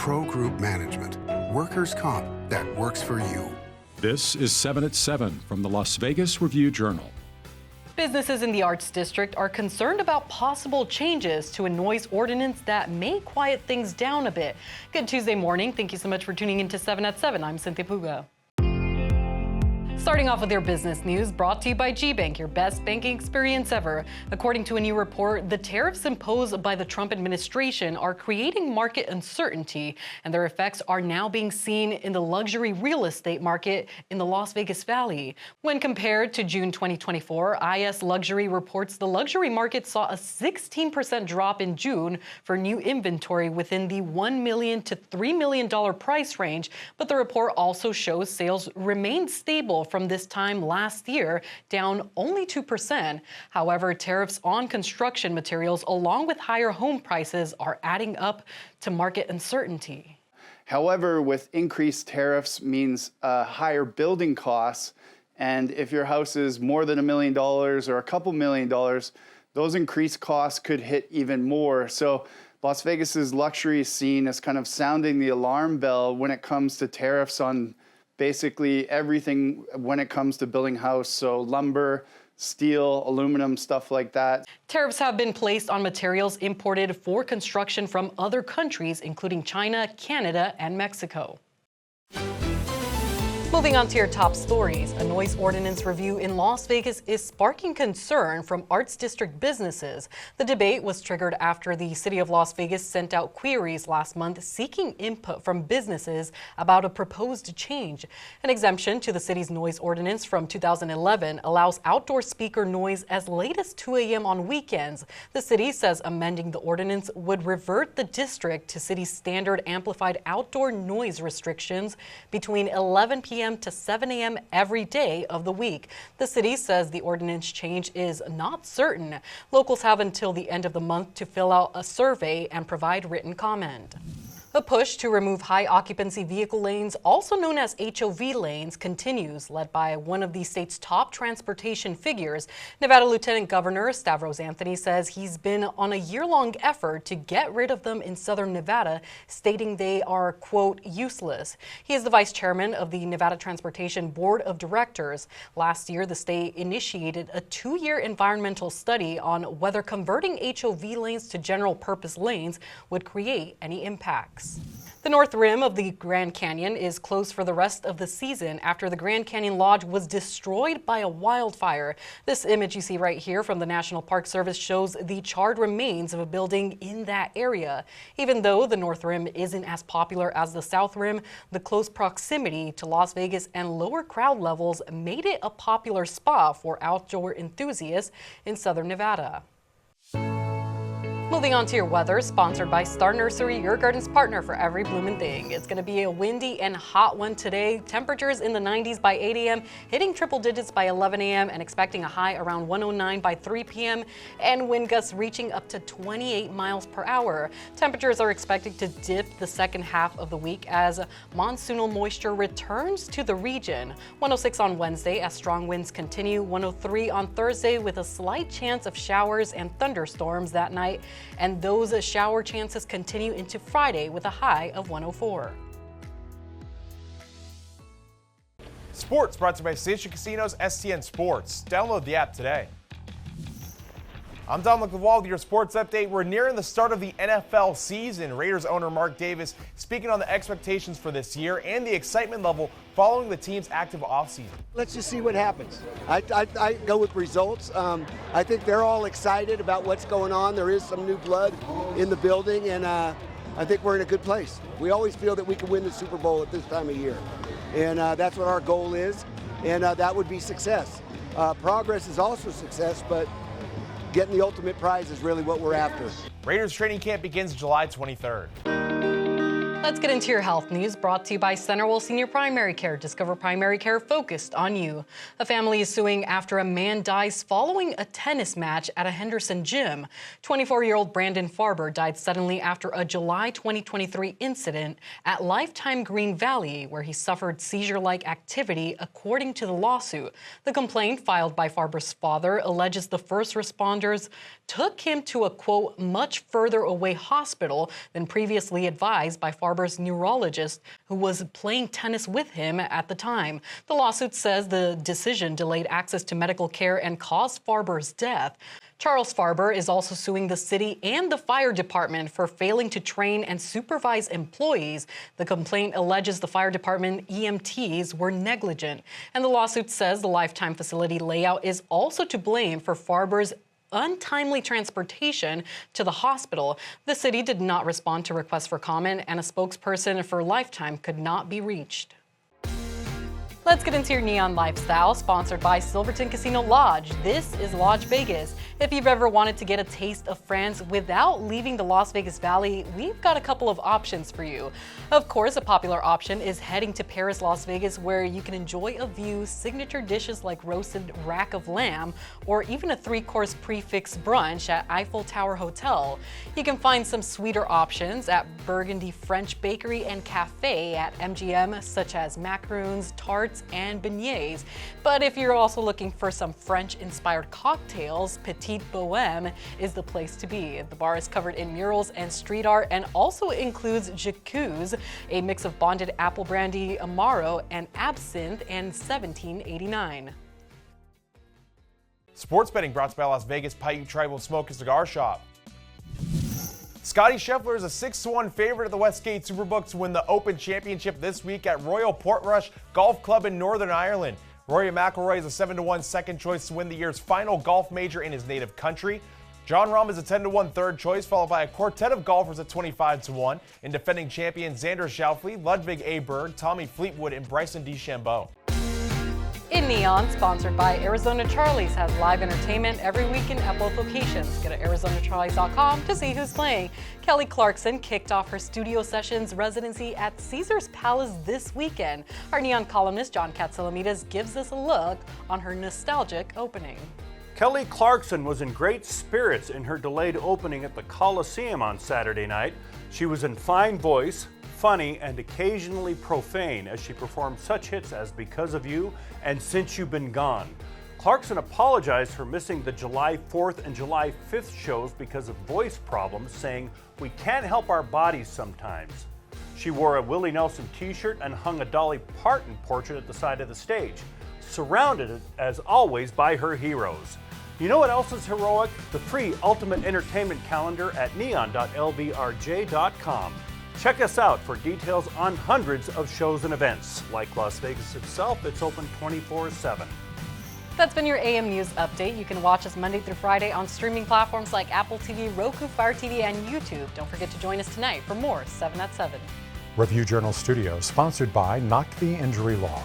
Pro Group Management. Workers' comp that works for you. This is 7 at 7 from the Las Vegas Review-Journal. Businesses in the Arts District are concerned about possible changes to a noise ordinance that may quiet things down a bit. Good Tuesday morning. Thank you so much for tuning in to 7 at 7. I'm Cynthia Puga. Starting off with your business news, brought to you by GBank, your best banking experience ever. According to a new report, the tariffs imposed by the Trump administration are creating market uncertainty, and their effects are now being seen in the luxury real estate market in the Las Vegas Valley. When compared to June 2024, IS Luxury reports the luxury market saw a 16% drop in June for new inventory within the $1 million to $3 million price range, but the report also shows sales remained stable from this time last year, down only 2%. However, tariffs on construction materials along with higher home prices are adding up to market uncertainty. However, with increased tariffs means higher building costs, and if your house is more than $1 million or a couple $1 million, those increased costs could hit even more. So Las Vegas's luxury scene is kind of sounding the alarm bell when it comes to tariffs on basically everything when it comes to building house, so lumber, steel, aluminum, stuff like that. Tariffs have been placed on materials imported for construction from other countries, including China, Canada, and Mexico. Moving on to your top stories, a noise ordinance review in Las Vegas is sparking concern from Arts District businesses. The debate was triggered after the city of Las Vegas sent out queries last month seeking input from businesses about a proposed change. An exemption to the city's noise ordinance from 2011 allows outdoor speaker noise as late as 2 a.m. on weekends. The city says amending the ordinance would revert the district to city's standard amplified outdoor noise restrictions between 11 p.m. to 7 a.m. every day of the week. The city says the ordinance change is not certain. Locals have until the end of the month to fill out a survey and provide written comment. A push to remove high-occupancy vehicle lanes, also known as HOV lanes, continues, led by one of the state's top transportation figures. Nevada Lieutenant Governor Stavros Anthony says he's been on a year-long effort to get rid of them in southern Nevada, stating they are, quote, useless. He is the vice chairman of the Nevada Transportation Board of Directors. Last year, the state initiated a 2-year environmental study on whether converting HOV lanes to general-purpose lanes would create any impacts. The north rim of the Grand Canyon is closed for the rest of the season after the Grand Canyon Lodge was destroyed by a wildfire. This image you see right here from the National Park Service shows the charred remains of a building in that area. Even though the north rim isn't as popular as the south rim, the close proximity to Las Vegas and lower crowd levels made it a popular spot for outdoor enthusiasts in southern Nevada. Moving on to your weather, sponsored by Star Nursery, your garden's partner for every bloomin' thing. It's going to be a windy and hot one today. Temperatures in the 90s by 8 a.m., hitting triple digits by 11 a.m., and expecting a high around 109 by 3 p.m., and wind gusts reaching up to 28 miles per hour. Temperatures are expected to dip the second half of the week as monsoonal moisture returns to the region. 106 on Wednesday as strong winds continue, 103 on Thursday with a slight chance of showers and thunderstorms that night. And those shower chances continue into Friday with a high of 104. Sports brought to you by Station Casinos STN Sports. Download the app today. I'm Dominic LaValle with your sports update. We're nearing the start of the NFL season. Raiders owner Mark Davis speaking on the expectations for this year and the excitement level following the team's active offseason. Let's just see what happens. I go with results. I think they're all excited about what's going on. There is some new blood in the building, and I think we're in a good place. We always feel that we can win the Super Bowl at this time of year, and that's what our goal is, and that would be success. Progress is also success, but getting the ultimate prize is really what we're after. Raiders training camp begins July 23rd. Let's get into your health news, brought to you by Centerville Senior Primary Care. Discover primary care focused on you. A family is suing after a man dies following a tennis match at a Henderson gym. 24-year-old Brandon Farber died suddenly after a July 2023 incident at Lifetime Green Valley, where he suffered seizure-like activity, according to the lawsuit. The complaint filed by Farber's father alleges the first responders took him to a, quote, much further away hospital than previously advised by Farber's Farber's neurologist, who was playing tennis with him at the time. The lawsuit says the decision delayed access to medical care and caused Farber's death. Charles Farber is also suing the city and the fire department for failing to train and supervise employees. The complaint alleges the fire department EMTs were negligent. And the lawsuit says the Lifetime facility layout is also to blame for Farber's untimely transportation to the hospital. The city did not respond to requests for comment, and a spokesperson for Lifetime could not be reached. Let's get into your neon lifestyle, sponsored by Silverton Casino Lodge. This is Lodge Vegas. If you've ever wanted to get a taste of France without leaving the Las Vegas Valley, we've got a couple of options for you. Of course, a popular option is heading to Paris, Las Vegas, where you can enjoy a view, signature dishes like roasted rack of lamb, or even a 3-course prix-fixe brunch at Eiffel Tower Hotel. You can find some sweeter options at Burgundy French Bakery and Cafe at MGM, such as macaroons, tarts, and beignets. But if you're also looking for some French-inspired cocktails, Petite Bohème is the place to be. The bar is covered in murals and street art and also includes Jacuzzi, a mix of bonded apple brandy, Amaro, and absinthe, and 1789. Sports betting brought to you by Las Vegas Paiute Tribal Smoke and Cigar Shop. Scotty Scheffler is a 6-1 favorite at the Westgate Superbook to win the Open Championship this week at Royal Portrush Golf Club in Northern Ireland. Rory McIlroy is a 7-1 second choice to win the year's final golf major in his native country. John Rahm is a 10-1 third choice, followed by a quartet of golfers at 25-1 in defending champions Xander Schauffele, Ludwig A. Berg, Tommy Fleetwood, and Bryson DeChambeau. In Neon, sponsored by Arizona Charlie's, has live entertainment every weekend at both locations. Go to ArizonaCharlies.com to see who's playing. Kelly Clarkson kicked off her studio sessions residency at Caesar's Palace this weekend. Our Neon columnist John Katsalamides gives us a look on her nostalgic opening. Kelly Clarkson was in great spirits in her delayed opening at the Coliseum on Saturday night. She was in fine voice, funny, and occasionally profane as she performed such hits as Because of You and Since You've Been Gone. Clarkson apologized for missing the July 4th and July 5th shows because of voice problems, saying, "We can't help our bodies sometimes." She wore a Willie Nelson t-shirt and hung a Dolly Parton portrait at the side of the stage, surrounded, as always, by her heroes. You know what else is heroic? The free Ultimate Entertainment Calendar at neon.lbrj.com. Check us out for details on hundreds of shows and events. Like Las Vegas itself, it's open 24/7. That's been your AM News Update. You can watch us Monday through Friday on streaming platforms like Apple TV, Roku, Fire TV, and YouTube. Don't forget to join us tonight for more 7 at 7. Review Journal Studios, sponsored by Knock the Injury Law.